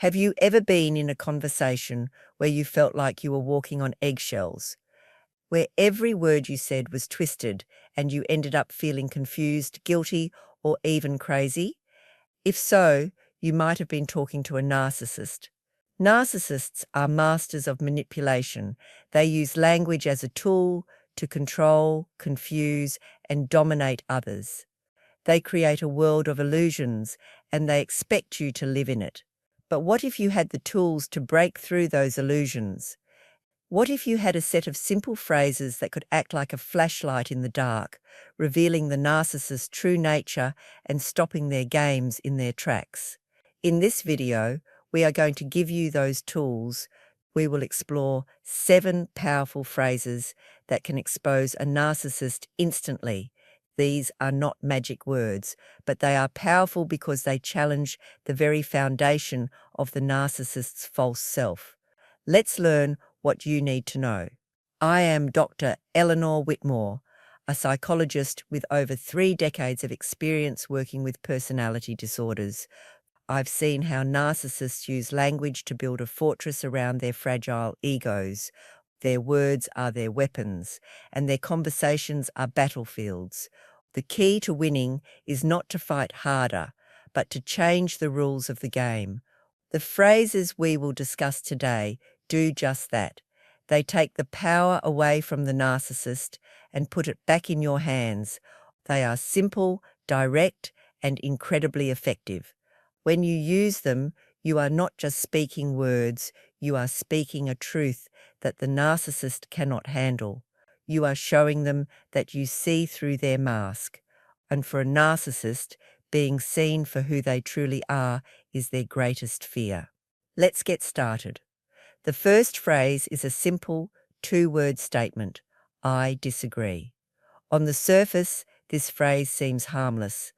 Have you ever been in a conversation where you felt like you were walking on eggshells, where every word you said was twisted and you ended up feeling confused, guilty, or even crazy? If so, you might have been talking to a narcissist. Narcissists are masters of manipulation. They use language as a tool to control, confuse, and dominate others. They create a world of illusions and they expect you to live in it. But what if you had the tools to break through those illusions? What if you had a set of simple phrases that could act like a flashlight in the dark, revealing the narcissist's true nature and stopping their games in their tracks? In this video, we are going to give you those tools. We will explore 7 powerful phrases that can expose a narcissist instantly. These are not magic words, but they are powerful because they challenge the very foundation of the narcissist's false self. Let's learn what you need to know. I am Dr. Eleanor Whitmore, a psychologist with over 3 decades of experience working with personality disorders. I've seen how narcissists use language to build a fortress around their fragile egos. Their words are their weapons, and their conversations are battlefields. The key to winning is not to fight harder, but to change the rules of the game. The phrases we will discuss today do just that. They take the power away from the narcissist and put it back in your hands. They are simple, direct, and incredibly effective. When you use them, you are not just speaking words, you are speaking a truth that the narcissist cannot handle. You are showing them that you see through their mask. And for a narcissist, being seen for who they truly are is their greatest fear. Let's get started. The first phrase is a simple 2-word statement: I disagree. On the surface, this phrase seems harmless.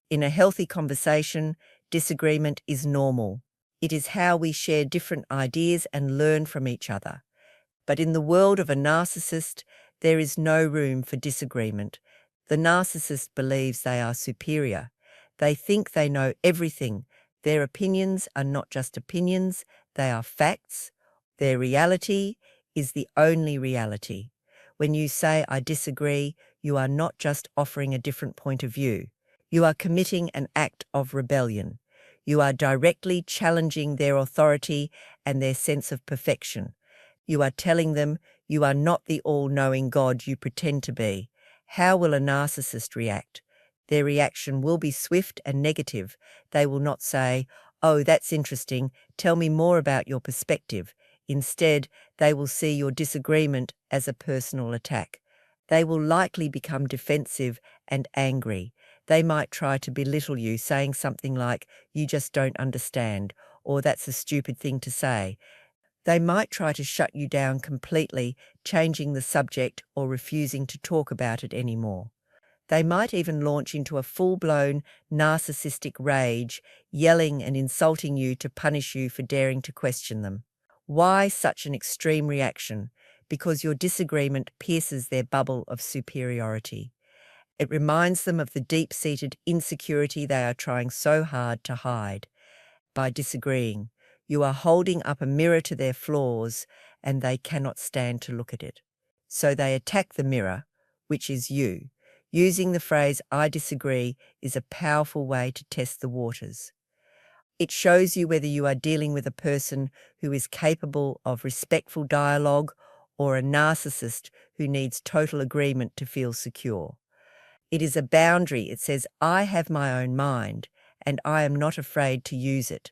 In a healthy conversation, disagreement is normal. It is how we share different ideas and learn from each other. But in the world of a narcissist, there is no room for disagreement. The narcissist believes they are superior. They think they know everything. Their opinions are not just opinions, they are facts. Their reality is the only reality. When you say, I disagree, you are not just offering a different point of view. You are committing an act of rebellion. You are directly challenging their authority and their sense of perfection. You are telling them you are not the all-knowing God you pretend to be. How will a narcissist react? Their reaction will be swift and negative. They will not say, oh, that's interesting, tell me more about your perspective. Instead, they will see your disagreement as a personal attack. They will likely become defensive and angry. They might try to belittle you, saying something like, you just don't understand, or that's a stupid thing to say. They might try to shut you down completely, changing the subject or refusing to talk about it anymore. They might even launch into a full-blown narcissistic rage, yelling and insulting you to punish you for daring to question them. Why such an extreme reaction? Because your disagreement pierces their bubble of superiority. It reminds them of the deep-seated insecurity they are trying so hard to hide. By disagreeing, you are holding up a mirror to their flaws, and they cannot stand to look at it. So they attack the mirror, which is you. Using the phrase, I disagree, is a powerful way to test the waters. It shows you whether you are dealing with a person who is capable of respectful dialogue or a narcissist who needs total agreement to feel secure. It is a boundary. It says, I have my own mind, and I am not afraid to use it.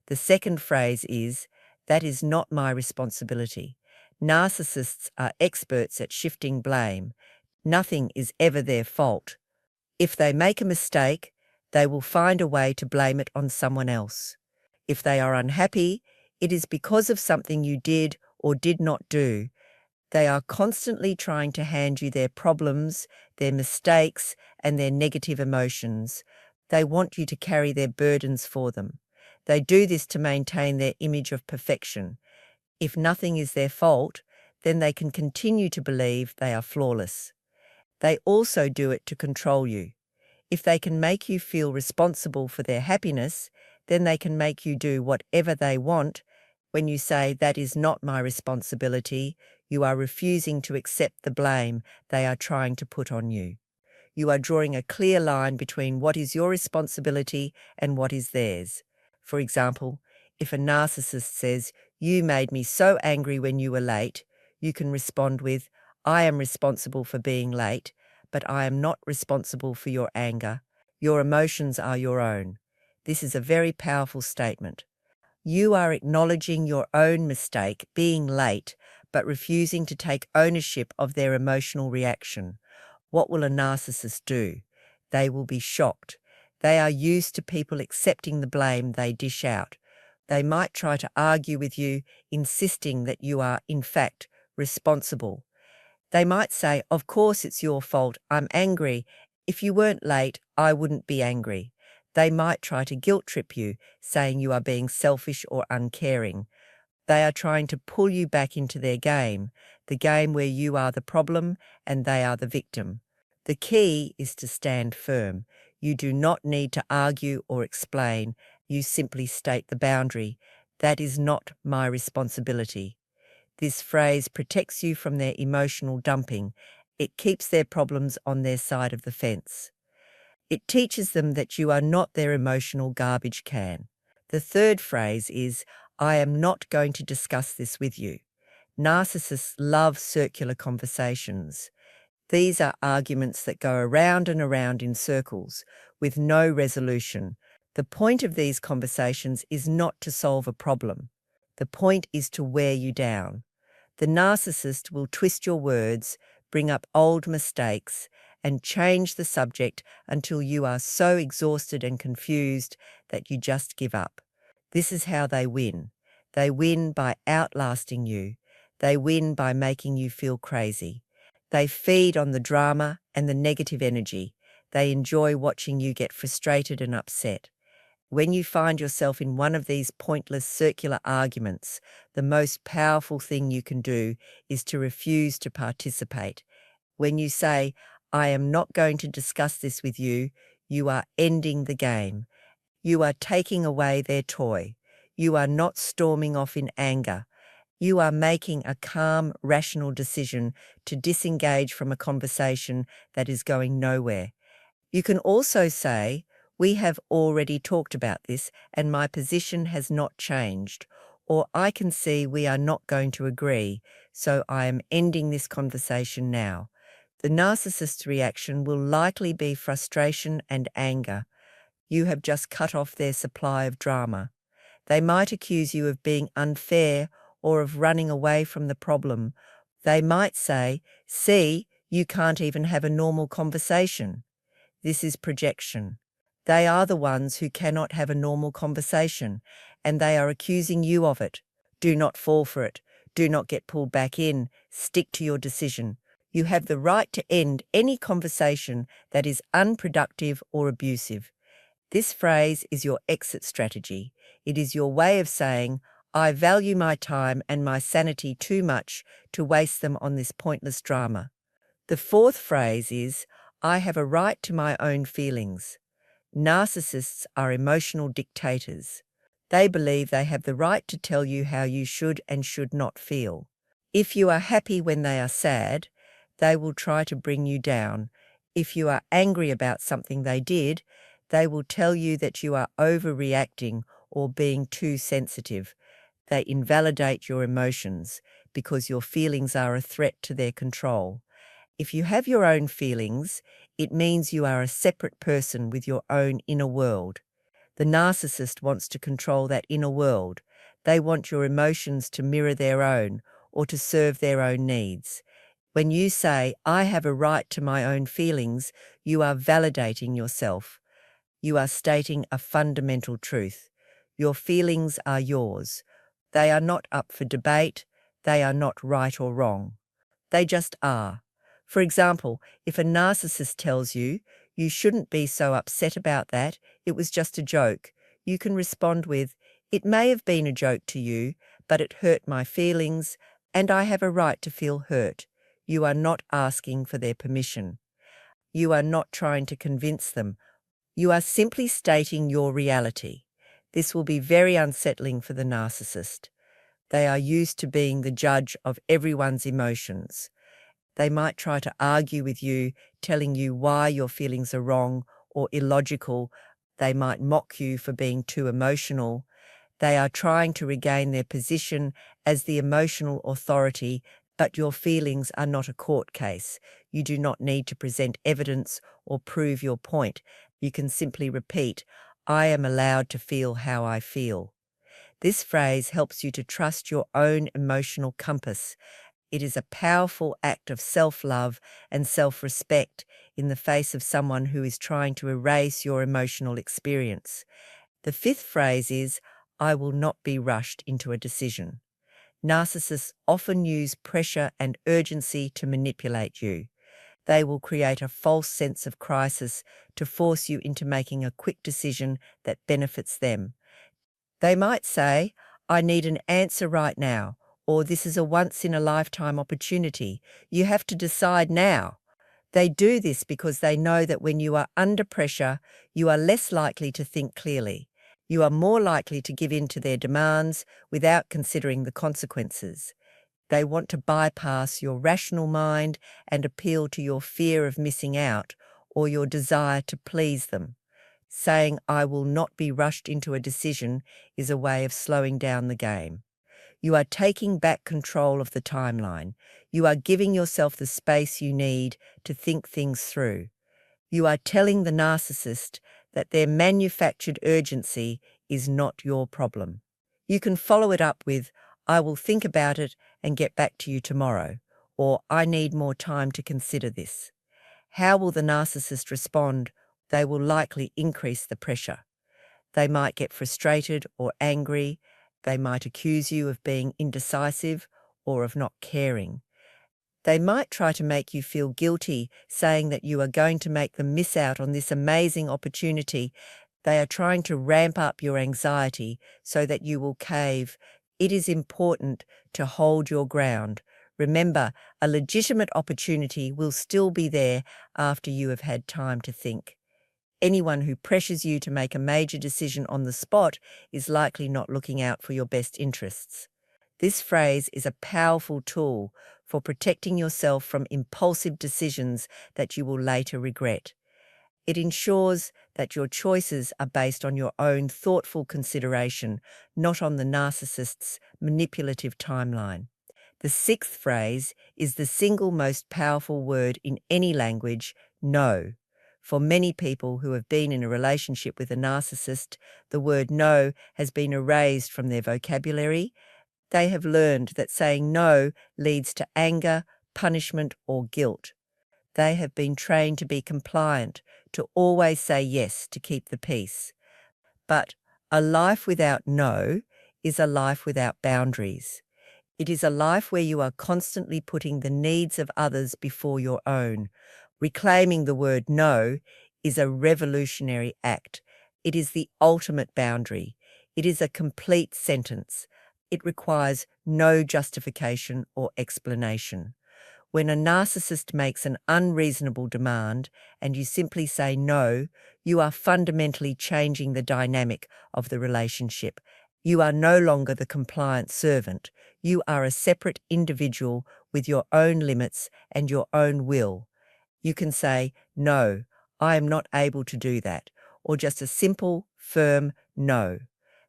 The second phrase is, that is not my responsibility. Narcissists are experts at shifting blame. Nothing is ever their fault. If they make a mistake, they will find a way to blame it on someone else. If they are unhappy, it is because of something you did or did not do. They are constantly trying to hand you their problems, their mistakes, and their negative emotions. They want you to carry their burdens for them. They do this to maintain their image of perfection. If nothing is their fault, then they can continue to believe they are flawless. They also do it to control you. If they can make you feel responsible for their happiness, then they can make you do whatever they want. When you say, "That is not my responsibility," you are refusing to accept the blame they are trying to put on you. You are drawing a clear line between what is your responsibility and what is theirs. For example, if a narcissist says, "You made me so angry when you were late," you can respond with, "I am responsible for being late, but I am not responsible for your anger. Your emotions are your own." This is a very powerful statement. You are acknowledging your own mistake, being late, but refusing to take ownership of their emotional reaction. What will a narcissist do? They will be shocked. They are used to people accepting the blame they dish out. They might try to argue with you, insisting that you are, in fact, responsible. They might say, "Of course it's your fault. I'm angry. If you weren't late, I wouldn't be angry." They might try to guilt trip you, saying you are being selfish or uncaring. They are trying to pull you back into their game, the game where you are the problem and they are the victim. The key is to stand firm. You do not need to argue or explain. You simply state the boundary. "That is not my responsibility." This phrase protects you from their emotional dumping. It keeps their problems on their side of the fence. It teaches them that you are not their emotional garbage can. The third phrase is, "I am not going to discuss this with you." Narcissists love circular conversations. These are arguments that go around and around in circles, with no resolution. The point of these conversations is not to solve a problem. The point is to wear you down. The narcissist will twist your words, bring up old mistakes, and change the subject until you are so exhausted and confused that you just give up. This is how they win. They win by outlasting you. They win by making you feel crazy. They feed on the drama and the negative energy. They enjoy watching you get frustrated and upset. When you find yourself in one of these pointless circular arguments, the most powerful thing you can do is to refuse to participate. When you say, "I am not going to discuss this with you," you are ending the game. You are taking away their toy. You are not storming off in anger. You are making a calm, rational decision to disengage from a conversation that is going nowhere. You can also say, "We have already talked about this and my position has not changed," or "I can see we are not going to agree, so I am ending this conversation now." The narcissist's reaction will likely be frustration and anger. You have just cut off their supply of drama. They might accuse you of being unfair or of running away from the problem. They might say, "See, you can't even have a normal conversation." This is projection. They are the ones who cannot have a normal conversation, and they are accusing you of it. Do not fall for it. Do not get pulled back in. Stick to your decision. You have the right to end any conversation that is unproductive or abusive. This phrase is your exit strategy. It is your way of saying, "I value my time and my sanity too much to waste them on this pointless drama." The fourth phrase is, "I have a right to my own feelings." Narcissists are emotional dictators. They believe they have the right to tell you how you should and should not feel. If you are happy when they are sad, they will try to bring you down. If you are angry about something they did, they will tell you that you are overreacting or being too sensitive. They invalidate your emotions because your feelings are a threat to their control. If you have your own feelings, it means you are a separate person with your own inner world. The narcissist wants to control that inner world. They want your emotions to mirror their own or to serve their own needs. When you say, "I have a right to my own feelings," you are validating yourself. You are stating a fundamental truth. Your feelings are yours. They are not up for debate. They are not right or wrong. They just are. For example, if a narcissist tells you, "You shouldn't be so upset about that, it was just a joke," you can respond with, "It may have been a joke to you, but it hurt my feelings, and I have a right to feel hurt." You are not asking for their permission. You are not trying to convince them. You are simply stating your reality. This will be very unsettling for the narcissist. They are used to being the judge of everyone's emotions. They might try to argue with you, telling you why your feelings are wrong or illogical. They might mock you for being too emotional. They are trying to regain their position as the emotional authority, but your feelings are not a court case. You do not need to present evidence or prove your point. You can simply repeat, "I am allowed to feel how I feel." This phrase helps you to trust your own emotional compass. It is a powerful act of self-love and self-respect in the face of someone who is trying to erase your emotional experience. The fifth phrase is, "I will not be rushed into a decision." Narcissists often use pressure and urgency to manipulate you. They will create a false sense of crisis to force you into making a quick decision that benefits them. They might say, "I need an answer right now," or "This is a once-in-a-lifetime opportunity. You have to decide now." They do this because they know that when you are under pressure, you are less likely to think clearly. You are more likely to give in to their demands without considering the consequences. They want to bypass your rational mind and appeal to your fear of missing out or your desire to please them. Saying, "I will not be rushed into a decision," is a way of slowing down the game. You are taking back control of the timeline. You are giving yourself the space you need to think things through. You are telling the narcissist that their manufactured urgency is not your problem. You can follow it up with, "I will think about it and get back to you tomorrow," or "I need more time to consider this." How will the narcissist respond? They will likely increase the pressure. They might get frustrated or angry. They might accuse you of being indecisive or of not caring. They might try to make you feel guilty, saying that you are going to make them miss out on this amazing opportunity. They are trying to ramp up your anxiety so that you will cave. It is important to hold your ground. Remember, a legitimate opportunity will still be there after you have had time to think. Anyone who pressures you to make a major decision on the spot is likely not looking out for your best interests. This phrase is a powerful tool for protecting yourself from impulsive decisions that you will later regret. It ensures that your choices are based on your own thoughtful consideration, not on the narcissist's manipulative timeline. The sixth phrase is the single most powerful word in any language, no. For many people who have been in a relationship with a narcissist, the word no has been erased from their vocabulary. They have learned that saying no leads to anger, punishment, or guilt. They have been trained to be compliant, to always say yes to keep the peace. But a life without no is a life without boundaries. It is a life where you are constantly putting the needs of others before your own. Reclaiming the word no is a revolutionary act. It is the ultimate boundary. It is a complete sentence. It requires no justification or explanation. When a narcissist makes an unreasonable demand and you simply say no, you are fundamentally changing the dynamic of the relationship. You are no longer the compliant servant. You are a separate individual with your own limits and your own will. You can say, "No, I am not able to do that," or just a simple, firm no.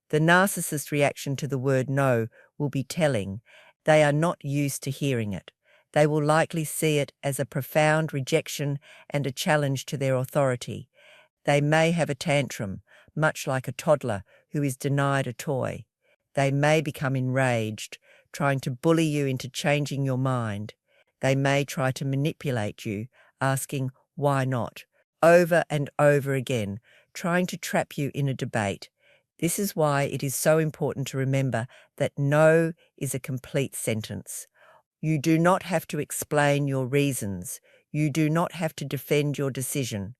The narcissist's reaction to the word no will be telling. They are not used to hearing it. They will likely see it as a profound rejection and a challenge to their authority. They may have a tantrum, much like a toddler who is denied a toy. They may become enraged, trying to bully you into changing your mind. They may try to manipulate you, asking, "Why not?" over and over again, trying to trap you in a debate. This is why it is so important to remember that no is a complete sentence. You do not have to explain your reasons. You do not have to defend your decision.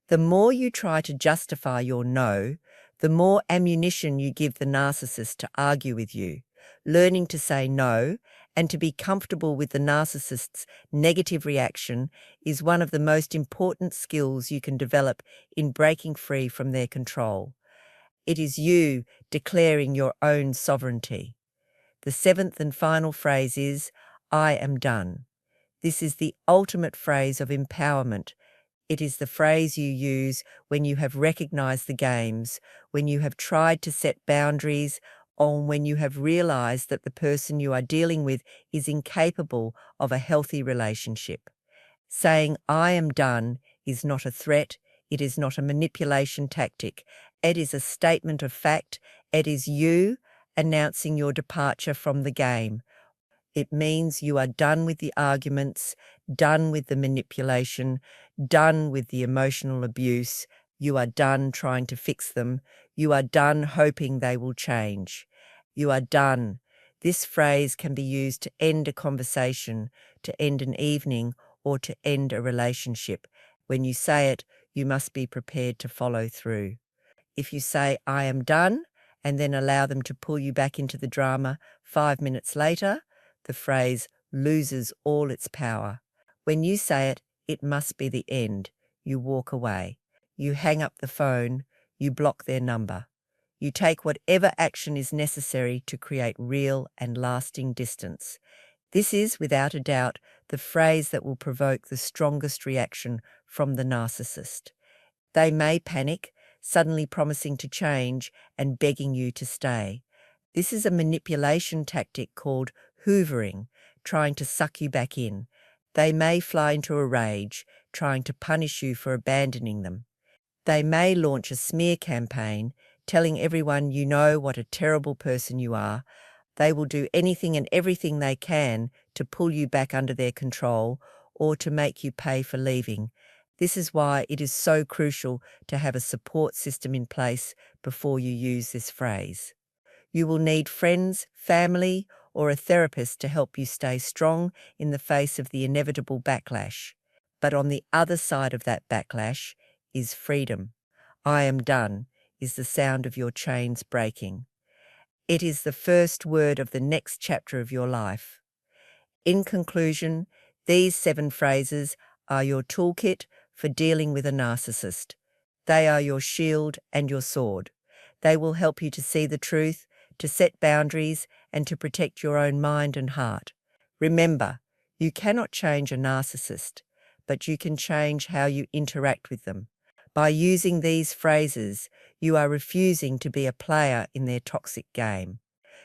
The more you try to justify your no, the more ammunition you give the narcissist to argue with you. Learning to say no and to be comfortable with the narcissist's negative reaction is one of the most important skills you can develop in breaking free from their control. It is you declaring your own sovereignty. The seventh and final phrase is, I am done. This is the ultimate phrase of empowerment. It is the phrase you use when you have recognized the games, when you have tried to set boundaries, or when you have realized that the person you are dealing with is incapable of a healthy relationship. Saying, I am done, is not a threat. It is not a manipulation tactic. It is a statement of fact. It is you announcing your departure from the game. It means you are done with the arguments, done with the manipulation, done with the emotional abuse. You are done trying to fix them. You are done hoping they will change. You are done. This phrase can be used to end a conversation, to end an evening, or to end a relationship. When you say it, you must be prepared to follow through. If you say, I am done, and then allow them to pull you back into the drama 5 minutes later, the phrase loses all its power. When you say it, it must be the end. You walk away. You hang up the phone. You block their number. You take whatever action is necessary to create real and lasting distance. This is, without a doubt, the phrase that will provoke the strongest reaction from the narcissist. They may panic, suddenly promising to change and begging you to stay. This is a manipulation tactic called hoovering, trying to suck you back in. They may fly into a rage, trying to punish you for abandoning them. They may launch a smear campaign, telling everyone you know what a terrible person you are. They will do anything and everything they can to pull you back under their control or to make you pay for leaving. This is why it is so crucial to have a support system in place before you use this phrase. You will need friends, family, or a therapist to help you stay strong in the face of the inevitable backlash. But on the other side of that backlash is freedom. I am done is the sound of your chains breaking. It is the first word of the next chapter of your life. In conclusion, these 7 phrases are your toolkit for dealing with a narcissist. They are your shield and your sword. They will help you to see the truth, to set boundaries, and to protect your own mind and heart. Remember, you cannot change a narcissist, but you can change how you interact with them. By using these phrases, you are refusing to be a player in their toxic game.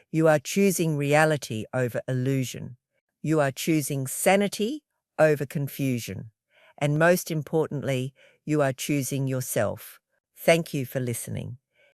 You are choosing reality over illusion. You are choosing sanity over confusion. And most importantly, you are choosing yourself. Thank you for listening.